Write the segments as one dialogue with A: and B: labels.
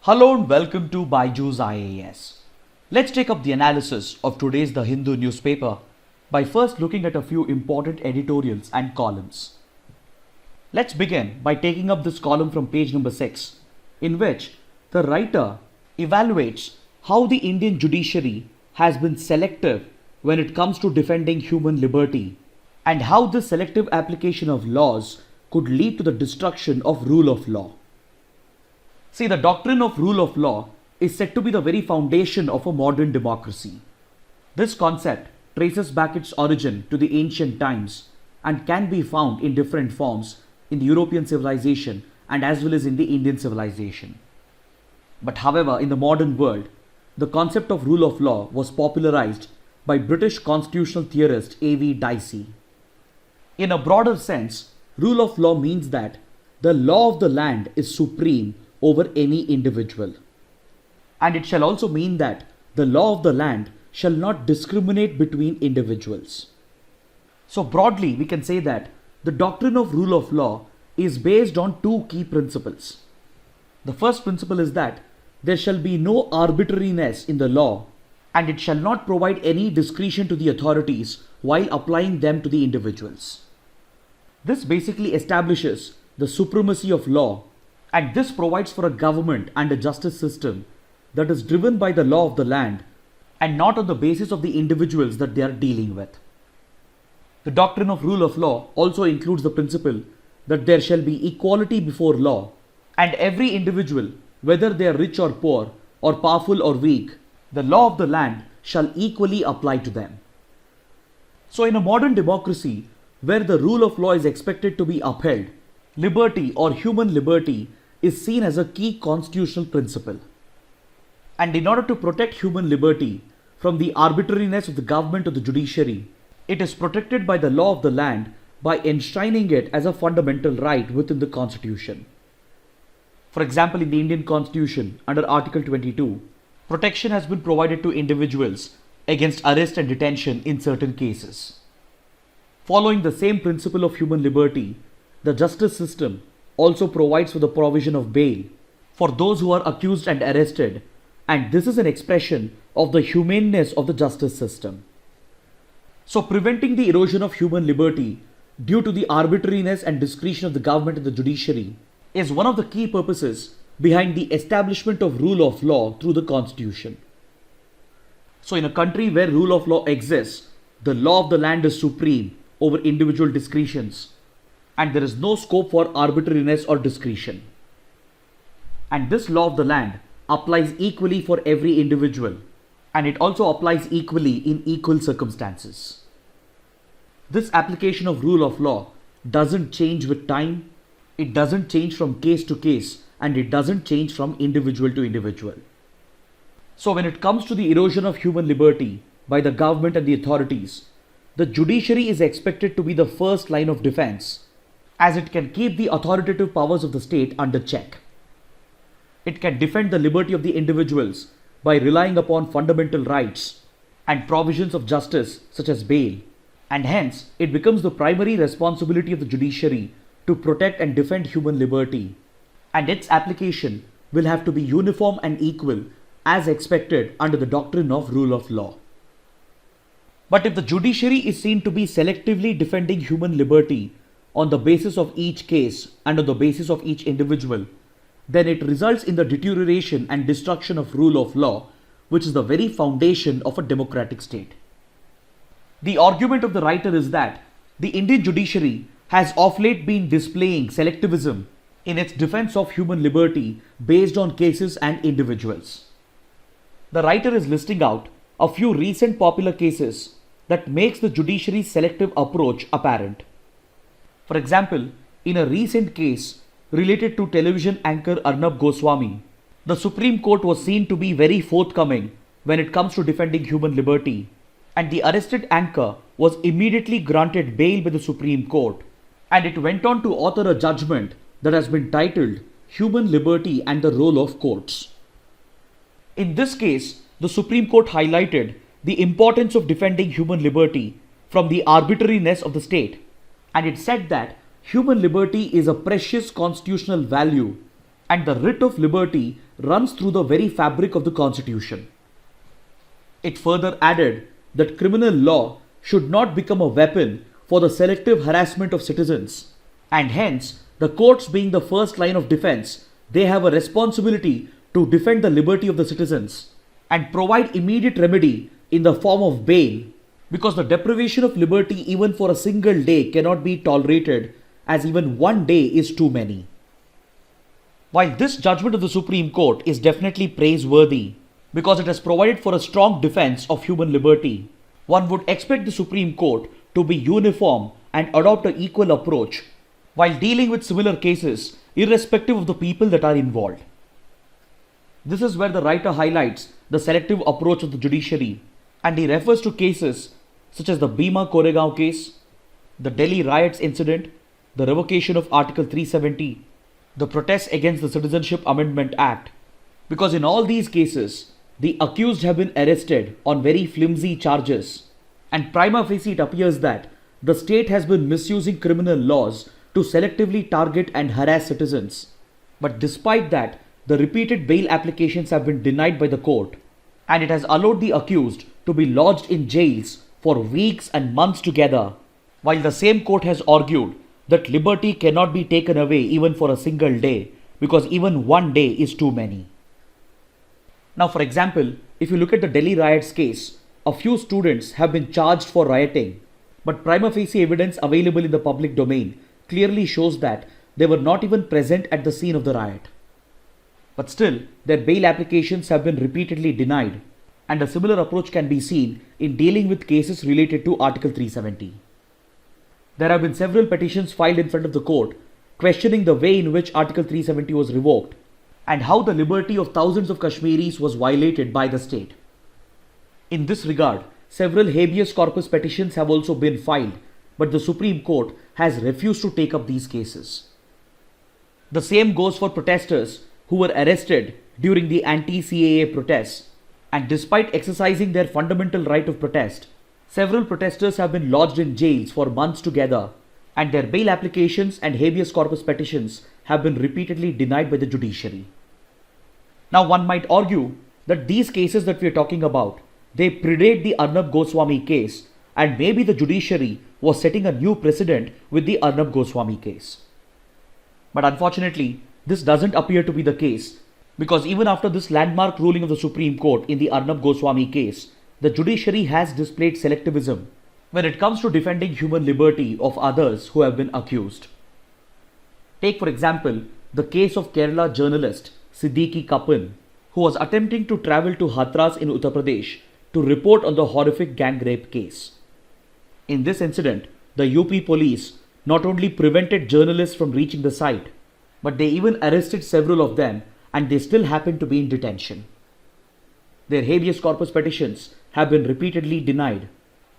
A: Hello and welcome to Byju's IAS. Let's take up the analysis of today's The Hindu newspaper by first looking at a few important editorials and columns. Let's begin by taking up this column from page number 6, in which the writer evaluates how the Indian judiciary has been selective when it comes to defending human liberty and how this selective application of laws could lead to the destruction of rule of law. See, the doctrine of rule of law is said to be the very foundation of a modern democracy. This concept traces back its origin to the ancient times and can be found in different forms in the European civilization and as well as in the Indian civilization. But however, in the modern world, the concept of rule of law was popularized by British constitutional theorist A.V. Dicey. In a broader sense, rule of law means that the law of the land is supreme over any individual. And it shall also mean that the law of the land shall not discriminate between individuals. So broadly, we can say that the doctrine of rule of law is based on two key principles. The first principle is that there shall be no arbitrariness in the law, and it shall not provide any discretion to the authorities while applying them to the individuals. This basically establishes the supremacy of law, and this provides for a government and a justice system that is driven by the law of the land and not on the basis of the individuals that they are dealing with. The doctrine of rule of law also includes the principle that there shall be equality before law, and every individual, whether they are rich or poor, or powerful or weak, the law of the land shall equally apply to them. So in a modern democracy, where the rule of law is expected to be upheld, liberty or human liberty is seen as a key constitutional principle. And in order to protect human liberty from the arbitrariness of the government or the judiciary, it is protected by the law of the land by enshrining it as a fundamental right within the Constitution. For example, in the Indian Constitution, under Article 22, protection has been provided to individuals against arrest and detention in certain cases. Following the same principle of human liberty, the justice system also provides for the provision of bail for those who are accused and arrested, and this is an expression of the humaneness of the justice system. So preventing the erosion of human liberty due to the arbitrariness and discretion of the government and the judiciary is one of the key purposes behind the establishment of rule of law through the Constitution. So in a country where rule of law exists, the law of the land is supreme over individual discretions, and there is no scope for arbitrariness or discretion. And this law of the land applies equally for every individual, and it also applies equally in equal circumstances. This application of rule of law doesn't change with time, it doesn't change from case to case, and it doesn't change from individual to individual. So when it comes to the erosion of human liberty by the government and the authorities, the judiciary is expected to be the first line of defense, as it can keep the authoritative powers of the state under check. It can defend the liberty of the individuals by relying upon fundamental rights and provisions of justice such as bail, and hence it becomes the primary responsibility of the judiciary to protect and defend human liberty, and its application will have to be uniform and equal as expected under the doctrine of rule of law. But if the judiciary is seen to be selectively defending human liberty on the basis of each case and on the basis of each individual, then it results in the deterioration and destruction of rule of law, which is the very foundation of a democratic state. The argument of the writer is that the Indian judiciary has of late been displaying selectivism in its defense of human liberty based on cases and individuals. The writer is listing out a few recent popular cases that makes the judiciary's selective approach apparent. For example, in a recent case related to television anchor Arnab Goswami, the Supreme Court was seen to be very forthcoming when it comes to defending human liberty, and the arrested anchor was immediately granted bail by the Supreme Court, and it went on to author a judgment that has been titled Human Liberty and the Role of Courts. In this case, the Supreme Court highlighted the importance of defending human liberty from the arbitrariness of the state, and it said that human liberty is a precious constitutional value, and the writ of liberty runs through the very fabric of the Constitution. It further added that criminal law should not become a weapon for the selective harassment of citizens, and hence, the courts being the first line of defense, they have a responsibility to defend the liberty of the citizens and provide immediate remedy in the form of bail, because the deprivation of liberty even for a single day cannot be tolerated, as even one day is too many. While this judgment of the Supreme Court is definitely praiseworthy because it has provided for a strong defense of human liberty, one would expect the Supreme Court to be uniform and adopt an equal approach while dealing with similar cases, irrespective of the people that are involved. This is where the writer highlights the selective approach of the judiciary, and he refers to cases such as the Bhima Koregaon case, the Delhi riots incident, the revocation of Article 370, the protests against the Citizenship Amendment Act, because in all these cases, the accused have been arrested on very flimsy charges, and prima facie it appears that the state has been misusing criminal laws to selectively target and harass citizens. But despite that, the repeated bail applications have been denied by the court, and it has allowed the accused to be lodged in jails for weeks and months together, while the same court has argued that liberty cannot be taken away even for a single day, because even one day is too many. Now, for example, if you look at the Delhi riots case, a few students have been charged for rioting, but prima facie evidence available in the public domain clearly shows that they were not even present at the scene of the riot. But still, their bail applications have been repeatedly denied, and a similar approach can be seen in dealing with cases related to Article 370. There have been several petitions filed in front of the court questioning the way in which Article 370 was revoked and how the liberty of thousands of Kashmiris was violated by the state. In this regard, several habeas corpus petitions have also been filed, but the Supreme Court has refused to take up these cases. The same goes for protesters who were arrested during the anti-CAA protests, and despite exercising their fundamental right of protest, several protesters have been lodged in jails for months together, and their bail applications and habeas corpus petitions have been repeatedly denied by the judiciary. Now, one might argue that these cases that we are talking about, they predate the Arnab Goswami case, and maybe the judiciary was setting a new precedent with the Arnab Goswami case. But unfortunately, this doesn't appear to be the case, because even after this landmark ruling of the Supreme Court in the Arnab Goswami case, the judiciary has displayed selectivism when it comes to defending human liberty of others who have been accused. Take for example the case of Kerala journalist Siddiqui Kappan, who was attempting to travel to Hathras in Uttar Pradesh to report on the horrific gang rape case. In this incident, the UP police not only prevented journalists from reaching the site, but they even arrested several of them, and they still happen to be in detention. Their habeas corpus petitions have been repeatedly denied,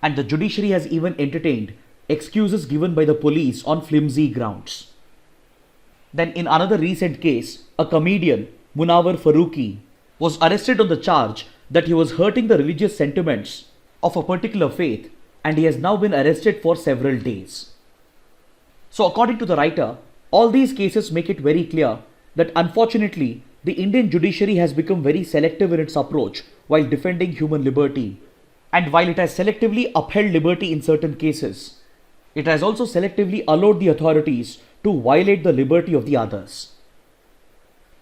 A: and the judiciary has even entertained excuses given by the police on flimsy grounds. Then in another recent case, a comedian, Munawar Farooqi, was arrested on the charge that he was hurting the religious sentiments of a particular faith, and he has now been arrested for several days. So according to the writer, all these cases make it very clear that unfortunately the Indian judiciary has become very selective in its approach while defending human liberty. And while it has selectively upheld liberty in certain cases, it has also selectively allowed the authorities to violate the liberty of the others.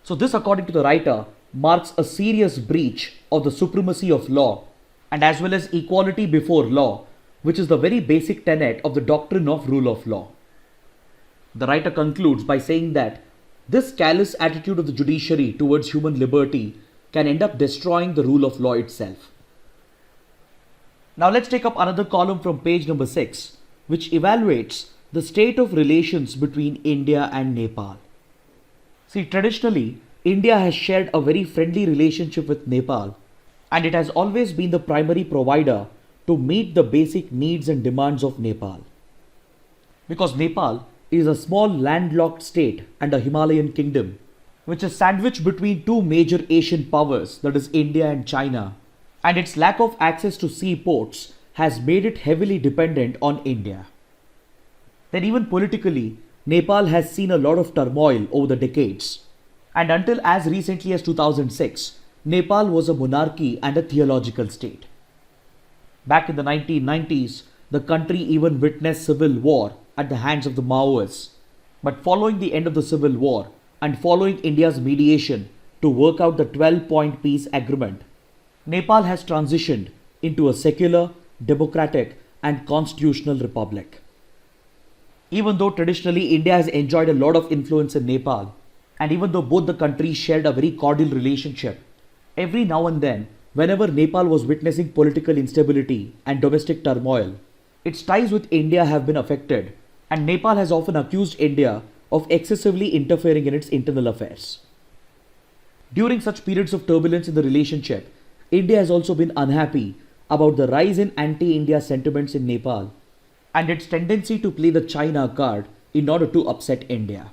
A: So this, according to the writer, marks a serious breach of the supremacy of law and as well as equality before law, which is the very basic tenet of the doctrine of rule of law. The writer concludes by saying that this callous attitude of the judiciary towards human liberty can end up destroying the rule of law itself. Now let's take up another column from page number 6, which evaluates the state of relations between India and Nepal. See, traditionally, India has shared a very friendly relationship with Nepal, and it has always been the primary provider to meet the basic needs and demands of Nepal. Because Nepal is a small landlocked state and a Himalayan kingdom, which is sandwiched between two major Asian powers, that is India and China, and its lack of access to seaports has made it heavily dependent on India. Then even politically, Nepal has seen a lot of turmoil over the decades, And until as recently as 2006, Nepal was a monarchy and a theological state. Back in the 1990s, the country even witnessed civil war at the hands of the Maoists. But following the end of the civil war and following India's mediation to work out the 12-point peace agreement, Nepal has transitioned into a secular, democratic, and constitutional republic. Even though traditionally India has enjoyed a lot of influence in Nepal, and even though both the countries shared a very cordial relationship, every now and then, whenever Nepal was witnessing political instability and domestic turmoil, its ties with India have been affected, and Nepal has often accused India of excessively interfering in its internal affairs. During such periods of turbulence in the relationship, India has also been unhappy about the rise in anti-India sentiments in Nepal and its tendency to play the China card in order to upset India.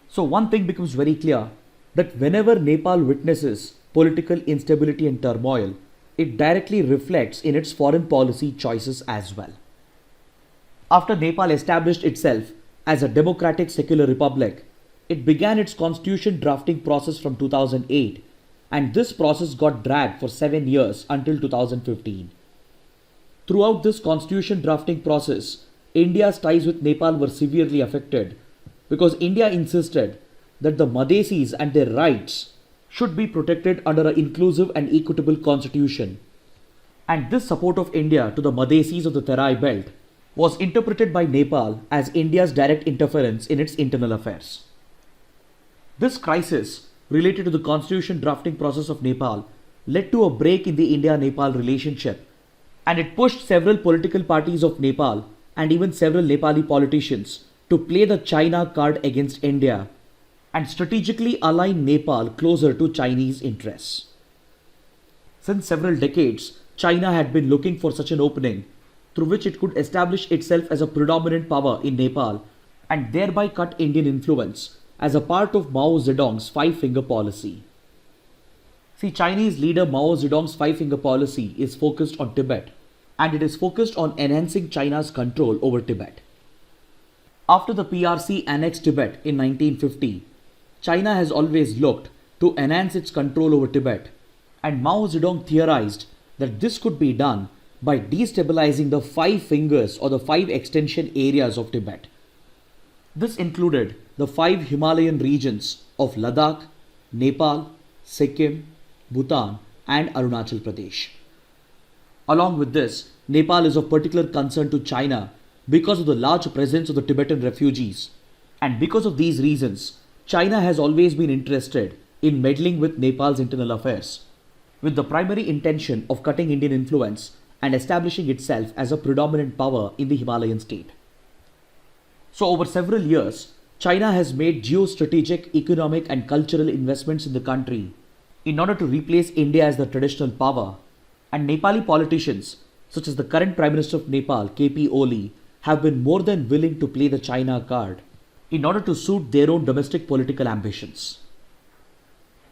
A: So one thing becomes very clear, that whenever Nepal witnesses political instability and turmoil, it directly reflects in its foreign policy choices as well. After Nepal established itself as a democratic secular republic, it began its constitution drafting process from 2008, and this process got dragged for 7 years until 2015. Throughout this constitution drafting process, India's ties with Nepal were severely affected because India insisted that the Madhesis and their rights should be protected under an inclusive and equitable constitution. And this support of India to the Madhesis of the Terai belt was interpreted by Nepal as India's direct interference in its internal affairs. This crisis related to the constitution drafting process of Nepal led to a break in the India-Nepal relationship, and it pushed several political parties of Nepal and even several Nepali politicians to play the China card against India and strategically align Nepal closer to Chinese interests. Since several decades, China had been looking for such an opening through which it could establish itself as a predominant power in Nepal and thereby cut Indian influence as a part of Mao Zedong's five-finger policy. See, Chinese leader Mao Zedong's five-finger policy is focused on Tibet, and it is focused on enhancing China's control over Tibet. After the PRC annexed Tibet in 1950, China has always looked to enhance its control over Tibet, and Mao Zedong theorized that this could be done by destabilizing the five fingers or the five extension areas of Tibet. This included the five Himalayan regions of Ladakh, Nepal, Sikkim, Bhutan, and Arunachal Pradesh. Along with this, Nepal is of particular concern to China because of the large presence of the Tibetan refugees, and because of these reasons, China has always been interested in meddling with Nepal's internal affairs, with the primary intention of cutting Indian influence and establishing itself as a predominant power in the Himalayan state. So over several years, China has made geostrategic, economic and cultural investments in the country in order to replace India as the traditional power, and Nepali politicians such as the current Prime Minister of Nepal, KP Oli, have been more than willing to play the China card in order to suit their own domestic political ambitions.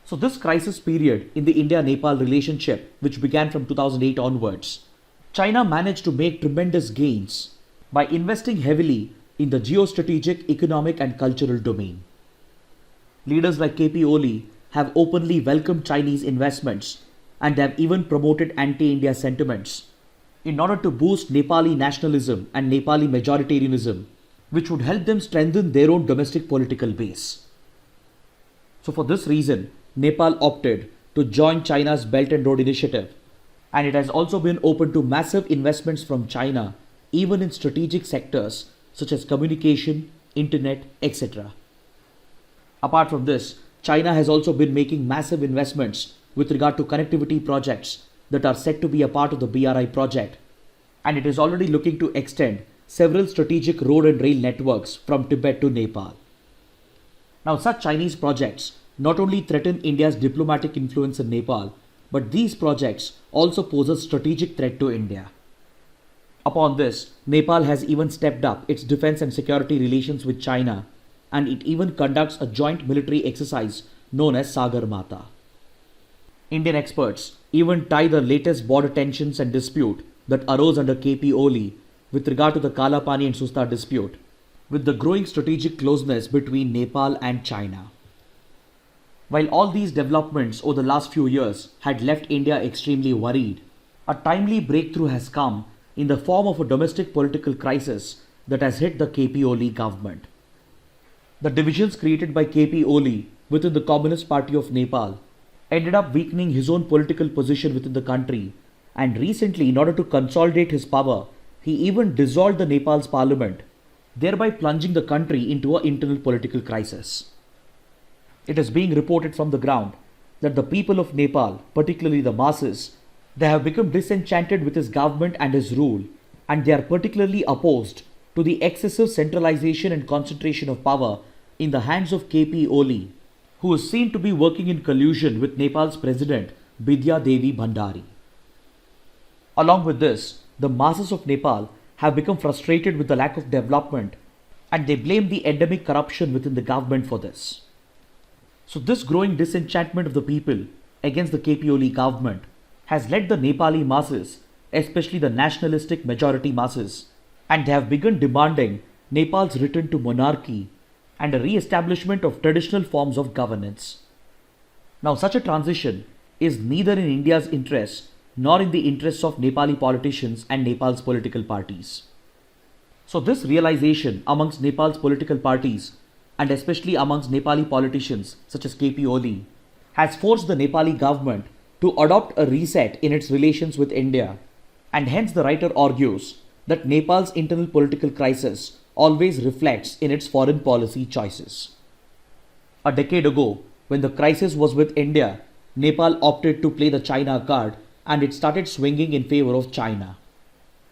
A: So this crisis period in the India-Nepal relationship, which began from 2008 onwards, China managed to make tremendous gains by investing heavily in the geostrategic, economic and cultural domain. Leaders like KP Oli have openly welcomed Chinese investments and have even promoted anti-India sentiments in order to boost Nepali nationalism and Nepali majoritarianism, which would help them strengthen their own domestic political base. So for this reason, Nepal opted to join China's Belt and Road Initiative, and it has also been open to massive investments from China, even in strategic sectors such as communication, internet, etc. Apart from this, China has also been making massive investments with regard to connectivity projects that are set to be a part of the BRI project, and it is already looking to extend several strategic road and rail networks from Tibet to Nepal. Now, such Chinese projects not only threaten India's diplomatic influence in Nepal, but these projects also pose a strategic threat to India. Upon this, Nepal has even stepped up its defense and security relations with China, and it even conducts a joint military exercise known as Sagarmatha. Indian experts even tie the latest border tensions and dispute that arose under KP Oli with regard to the Kalapani and Susta dispute with the growing strategic closeness between Nepal and China. While all these developments over the last few years had left India extremely worried, a timely breakthrough has come in the form of a domestic political crisis that has hit the KP Oli government. The divisions created by KP Oli within the Communist Party of Nepal ended up weakening his own political position within the country, and recently, in order to consolidate his power, he even dissolved the Nepal's parliament, thereby plunging the country into an internal political crisis. It is being reported from the ground that the people of Nepal, particularly the masses, they have become disenchanted with his government and his rule, and they are particularly opposed to the excessive centralization and concentration of power in the hands of KP Oli, who is seen to be working in collusion with Nepal's president Bidya Devi Bhandari. Along with this, the masses of Nepal have become frustrated with the lack of development, and they blame the endemic corruption within the government for this. So this growing disenchantment of the people against the KP Oli government has led the Nepali masses, especially the nationalistic majority masses, and they have begun demanding Nepal's return to monarchy and a re-establishment of traditional forms of governance. Now such a transition is neither in India's interest nor in the interests of Nepali politicians and Nepal's political parties. So this realization amongst Nepal's political parties, and especially amongst Nepali politicians such as KP Oli, has forced the Nepali government to adopt a reset in its relations with India, and hence the writer argues that Nepal's internal political crisis always reflects in its foreign policy choices. A decade ago, when the crisis was with India, Nepal opted to play the China card and it started swinging in favor of China.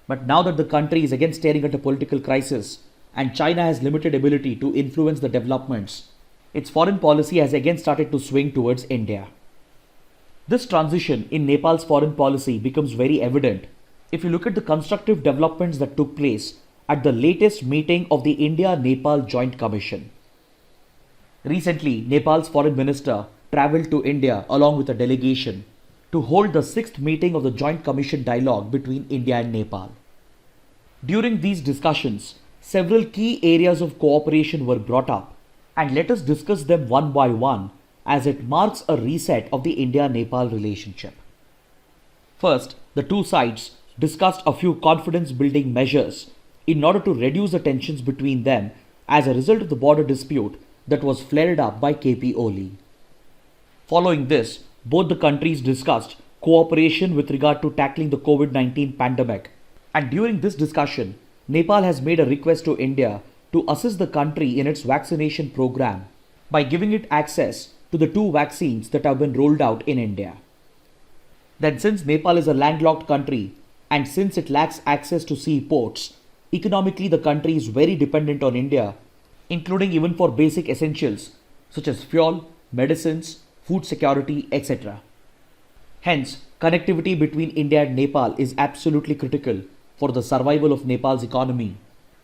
A: But now that the country is again staring at a political crisis and China has limited ability to influence the developments, its foreign policy has again started to swing towards India. This transition in Nepal's foreign policy becomes very evident if you look at the constructive developments that took place at the latest meeting of the India-Nepal Joint Commission. Recently, Nepal's foreign minister travelled to India along with a delegation to hold the 6th meeting of the Joint Commission dialogue between India and Nepal. During these discussions, several key areas of cooperation were brought up, and let us discuss them one by one as it marks a reset of the India-Nepal relationship. First, the two sides discussed a few confidence-building measures in order to reduce the tensions between them as a result of the border dispute that was flared up by KP Oli. Following this, both the countries discussed cooperation with regard to tackling the COVID-19 pandemic, and during this discussion, Nepal has made a request to India to assist the country in its vaccination program by giving it access to the 2 vaccines that have been rolled out in India. Then, since Nepal is a landlocked country and since it lacks access to seaports, economically the country is very dependent on India, including even for basic essentials such as fuel, medicines, food security, etc. Hence, connectivity between India and Nepal is absolutely critical for the survival of Nepal's economy,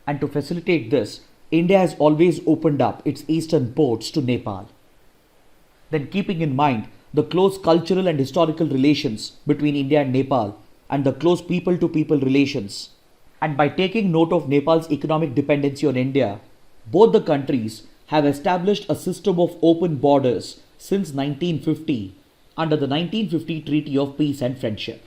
A: and to facilitate this, India has always opened up its eastern ports to Nepal. Then, keeping in mind the close cultural and historical relations between India and Nepal and the close people-to-people relations, and by taking note of Nepal's economic dependency on India, both the countries have established a system of open borders since 1950 under the 1950 Treaty of Peace and Friendship.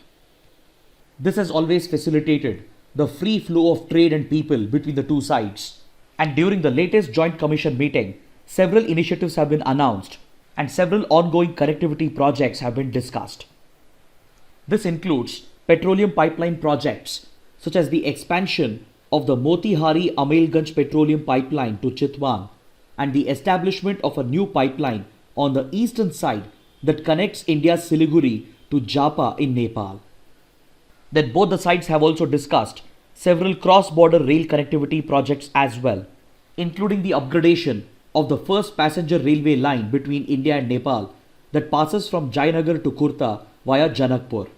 A: This has always facilitated the free flow of trade and people between the two sides, and during the latest Joint Commission meeting, several initiatives have been announced and several ongoing connectivity projects have been discussed. This includes petroleum pipeline projects such as the expansion of the Motihari Amelganj petroleum pipeline to Chitwan and the establishment of a new pipeline on the eastern side that connects India's Siliguri to Japa in Nepal. Then both the sides have also discussed several cross-border rail connectivity projects as well, including the upgradation of the first passenger railway line between India and Nepal that passes from Jayanagar to Kurta via Janakpur.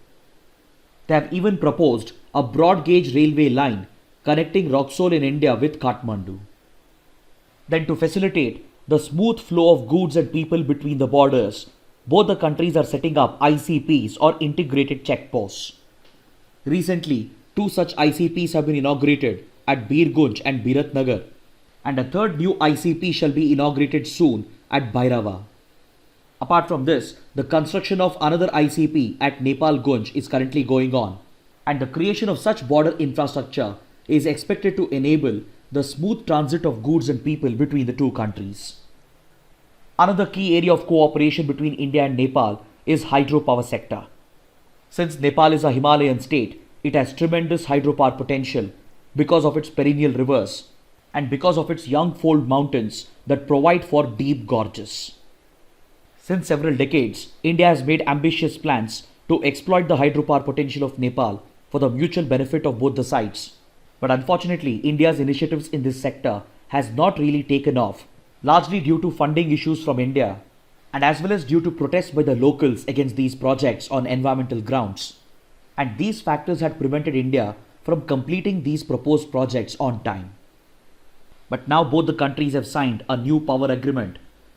A: They have even proposed a broad gauge railway line connecting Roxol in India with Kathmandu. Then, to facilitate the smooth flow of goods and people between the borders, both the countries are setting up ICPs or integrated checkposts. Recently, 2 such ICPs have been inaugurated at Birgunj and Biratnagar, and a third new ICP shall be inaugurated soon at Bhairava. Apart from this, the construction of another ICP at Nepal Gunj is currently going on, and the creation of such border infrastructure is expected to enable the smooth transit of goods and people between the two countries. Another key area of cooperation between India and Nepal is hydropower sector. Since Nepal is a Himalayan state, it has tremendous hydropower potential because of its perennial rivers and because of its young fold mountains that provide for deep gorges. Since several decades, India has made ambitious plans to exploit the hydropower potential of Nepal for the mutual benefit of both the sides. But unfortunately, India's initiatives in this sector has not really taken off, largely due to funding issues from India and as well as due to protests by the locals against these projects on environmental grounds. And these factors had prevented India from completing these proposed projects on time. But now both the countries have signed a new power agreement,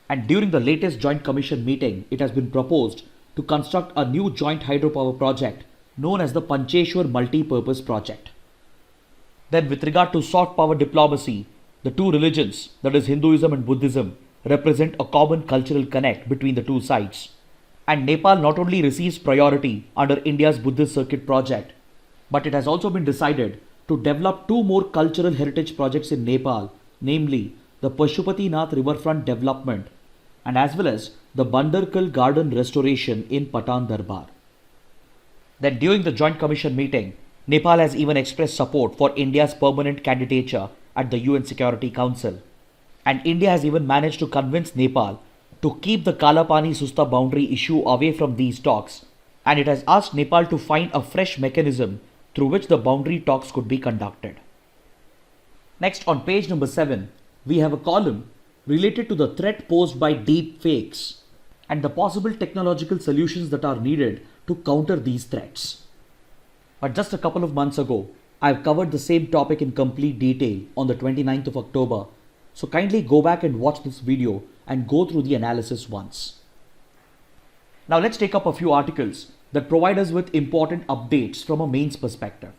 A: and during the latest Joint Commission meeting, it has been proposed to construct a new joint hydropower project known as the Pancheshwar Multi-Purpose Project. Then with regard to soft power diplomacy, the two religions, that is Hinduism and Buddhism, represent a common cultural connect between the two sides. And Nepal not only receives priority under India's Buddhist Circuit project, but it has also been decided to develop two more cultural heritage projects in Nepal, namely the Pashupatinath Riverfront Development and as well as the Bandarkal Garden Restoration in Patan Darbar. Then during the Joint Commission meeting, Nepal has even expressed support for India's permanent candidature at the UN Security Council. And India has even managed to convince Nepal to keep the Kalapani Susta boundary issue away from these talks, and it has asked Nepal to find a fresh mechanism through which the boundary talks could be conducted. Next, on page number 7, we have a column related to the threat posed by deep fakes and the possible technological solutions that are needed to counter these threats. But just a couple of months ago, I have covered the same topic in complete detail on the 29th of October, so kindly go back and watch this video and go through the analysis once. Now let's take up a few articles that provide us with important updates from a mains perspective.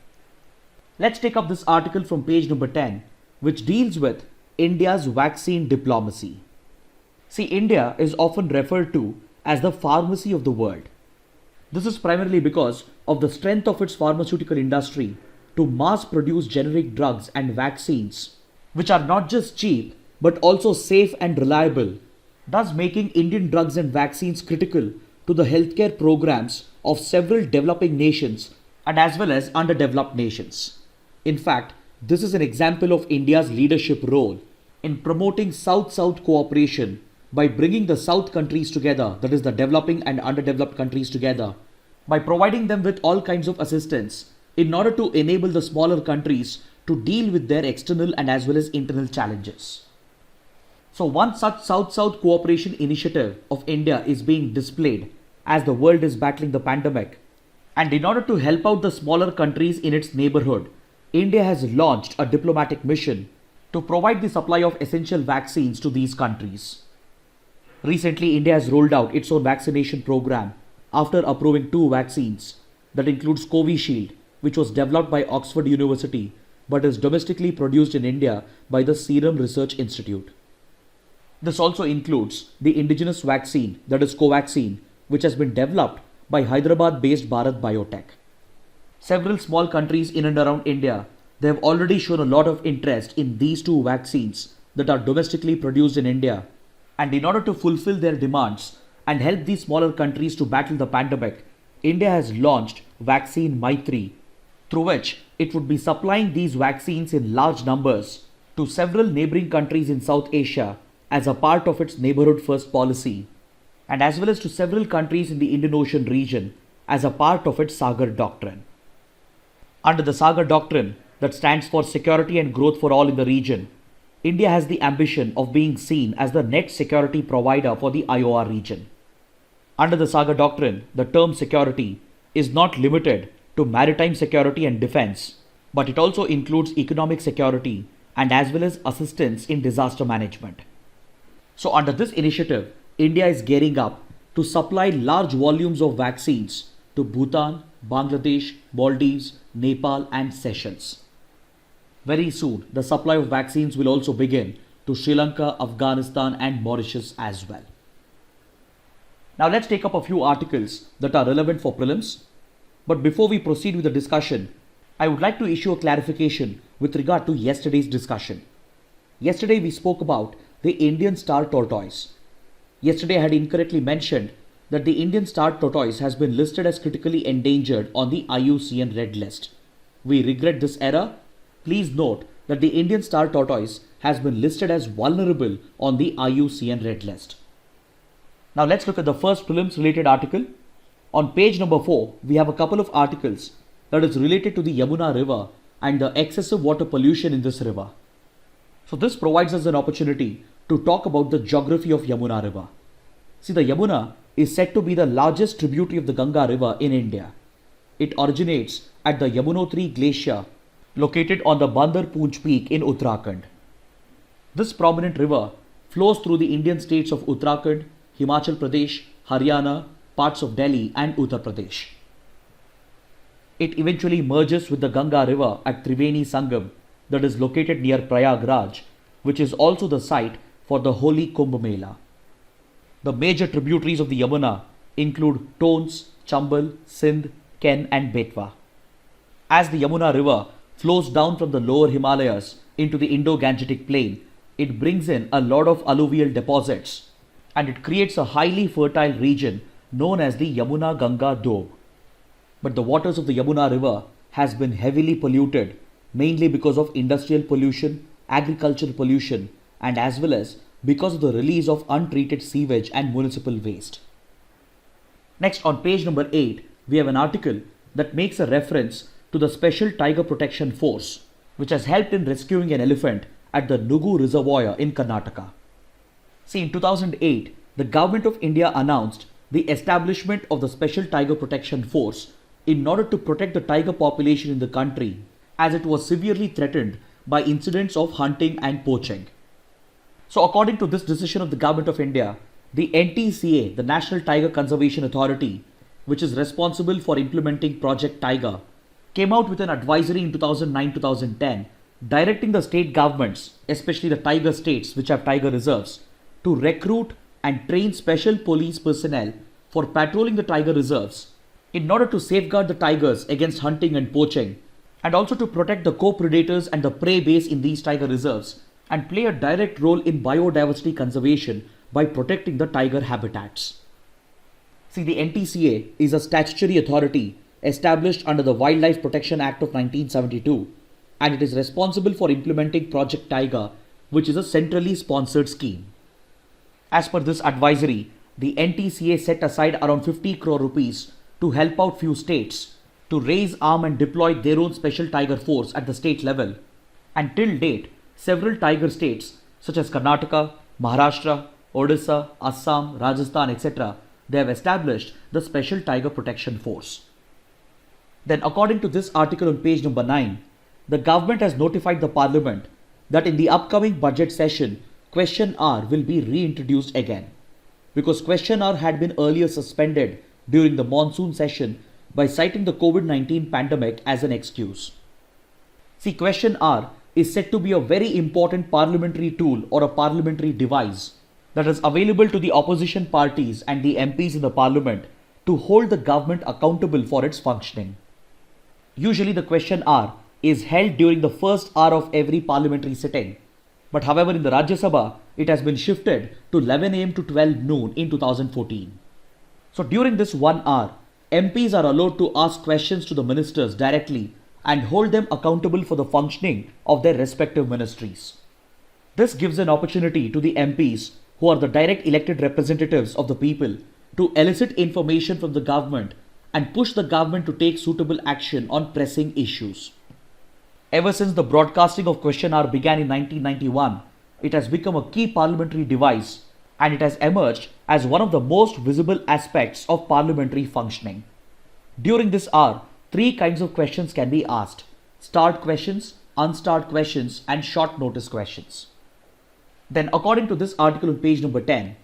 A: Let's take up this article from page number 10, which deals with India's vaccine diplomacy. See, India is often referred to as the pharmacy of the world. This is primarily because of the strength of its pharmaceutical industry to mass produce generic drugs and vaccines, which are not just cheap but also safe and reliable, thus making Indian drugs and vaccines critical to the healthcare programs of several developing nations and as well as underdeveloped nations. In fact, this is an example of India's leadership role in promoting South-South cooperation by bringing the South countries together, that is the developing and underdeveloped countries together, by providing them with all kinds of assistance in order to enable the smaller countries to deal with their external and as well as internal challenges. So one such South-South cooperation initiative of India is being displayed as the world is battling the pandemic. And in order to help out the smaller countries in its neighborhood, India has launched a diplomatic mission to provide the supply of essential vaccines to these countries. Recently, India has rolled out its own vaccination program after approving two vaccines that includes Covishield, which was developed by Oxford University but is domestically produced in India by the Serum Research Institute. This also includes the indigenous vaccine, that is Covaxin, which has been developed by Hyderabad-based Bharat Biotech. Several small countries in and around India, they have already shown a lot of interest in these two vaccines that are domestically produced in India. And in order to fulfill their demands and help these smaller countries to battle the pandemic, India has launched Vaccine Maitri, through which it would be supplying these vaccines in large numbers to several neighboring countries in South Asia as a part of its Neighborhood First policy, and as well as to several countries in the Indian Ocean region as a part of its Sagar Doctrine. Under the Sagar Doctrine, that stands for Security and Growth for All in the region, India has the ambition of being seen as the net security provider for the IOR region. Under the Sagar Doctrine, the term security is not limited to maritime security and defense, but it also includes economic security and as well as assistance in disaster management. So under this initiative, India is gearing up to supply large volumes of vaccines to Bhutan, Bangladesh, Maldives, Nepal and Seychelles. Very soon, the supply of vaccines will also begin to Sri Lanka, Afghanistan and Mauritius as well. Now let's take up a few articles that are relevant for prelims. But before we proceed with the discussion, I would like to issue a clarification with regard to yesterday's discussion. Yesterday we spoke about the Indian star tortoise. Yesterday I had incorrectly mentioned that the Indian star tortoise has been listed as critically endangered on the IUCN Red List. We regret this error. Please note that the Indian star tortoise has been listed as vulnerable on the IUCN Red List. Now let's look at the first prelims related article. On page number 4, we have a couple of articles that is related to the Yamuna River and the excessive water pollution in this river. So this provides us an opportunity to talk about the geography of Yamuna River. See, the Yamuna is said to be the largest tributary of the Ganga River in India. It originates at the Yamunotri Glacier located on the Bandar Poonch Peak in Uttarakhand. This prominent river flows through the Indian states of Uttarakhand, Himachal Pradesh, Haryana, parts of Delhi and Uttar Pradesh. It eventually merges with the Ganga River at Triveni Sangam that is located near Prayagraj, which is also the site for the Holy Kumbh Mela. The major tributaries of the Yamuna include Tons, Chambal, Sindh, Ken and Betwa. As the Yamuna River flows down from the lower Himalayas into the Indo-Gangetic Plain, it brings in a lot of alluvial deposits and it creates a highly fertile region known as the Yamuna Ganga Doab. But the waters of the Yamuna River has been heavily polluted mainly because of industrial pollution, agricultural pollution and as well as because of the release of untreated sewage and municipal waste. Next, on page number 8, we have an article that makes a reference to the Special Tiger Protection Force, which has helped in rescuing an elephant at the Nugu Reservoir in Karnataka. See, in 2008, the Government of India announced the establishment of the Special Tiger Protection Force in order to protect the tiger population in the country as it was severely threatened by incidents of hunting and poaching. So according to this decision of the Government of India, the NTCA, the National Tiger Conservation Authority, which is responsible for implementing Project Tiger, came out with an advisory in 2009-2010 directing the state governments, especially the tiger states which have tiger reserves, to recruit and train special police personnel for patrolling the tiger reserves in order to safeguard the tigers against hunting and poaching and also to protect the co-predators and the prey base in these tiger reserves and play a direct role in biodiversity conservation by protecting the tiger habitats. See, the NTCA is a statutory authority established under the Wildlife Protection Act of 1972 and it is responsible for implementing Project Tiger, which is a centrally sponsored scheme. As per this advisory, the NTCA set aside around 50 crore rupees to help out few states to raise arm and deploy their own special tiger force at the state level. And till date, several tiger states such as Karnataka, Maharashtra, Odisha, Assam, Rajasthan, etc., they have established the Special Tiger Protection Force. Then according to this article on page number 9, the government has notified the parliament that in the upcoming budget session, question hour will be reintroduced again because question hour had been earlier suspended during the monsoon session by citing the COVID-19 pandemic as an excuse. See, question hour is said to be a very important parliamentary tool or a parliamentary device that is available to the opposition parties and the MPs in the parliament to hold the government accountable for its functioning. Usually the question hour is held during the first hour of every parliamentary sitting. But however, in the Rajya Sabha, it has been shifted to 11 am to 12 noon in 2014. So during this 1 hour, MPs are allowed to ask questions to the ministers directly and hold them accountable for the functioning of their respective ministries. This gives an opportunity to the MPs, who are the direct elected representatives of the people, to elicit information from the government and push the government to take suitable action on pressing issues. Ever since the broadcasting of question hour began in 1991, it has become a key parliamentary device and it has emerged as one of the most visible aspects of parliamentary functioning. During this hour, 3 kinds of questions can be asked: start questions, unstart questions and short notice questions. Then according to this article on page number 10,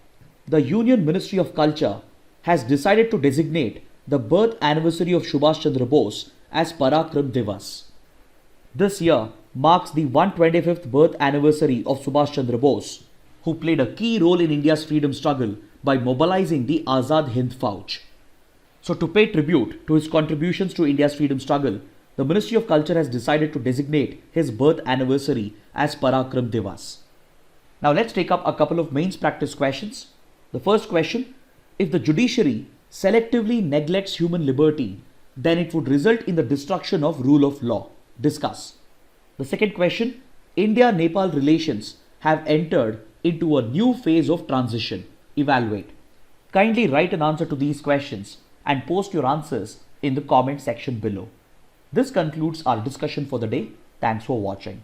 A: the Union Ministry of Culture has decided to designate the birth anniversary of Subhash Chandra Bose as Parakram Divas. This year marks the 125th birth anniversary of Subhash Chandra Bose, who played a key role in India's freedom struggle by mobilizing the Azad Hind Fauj. So, to pay tribute to his contributions to India's freedom struggle, the Ministry of Culture has decided to designate his birth anniversary as Parakram Divas. Now, let's take up a couple of mains practice questions. The first question: if the judiciary selectively neglects human liberty, then it would result in the destruction of rule of law. Discuss. The second question: India-Nepal relations have entered into a new phase of transition. Evaluate. Kindly write an answer to these questions and post your answers in the comment section below. This concludes our discussion for the day. Thanks for watching.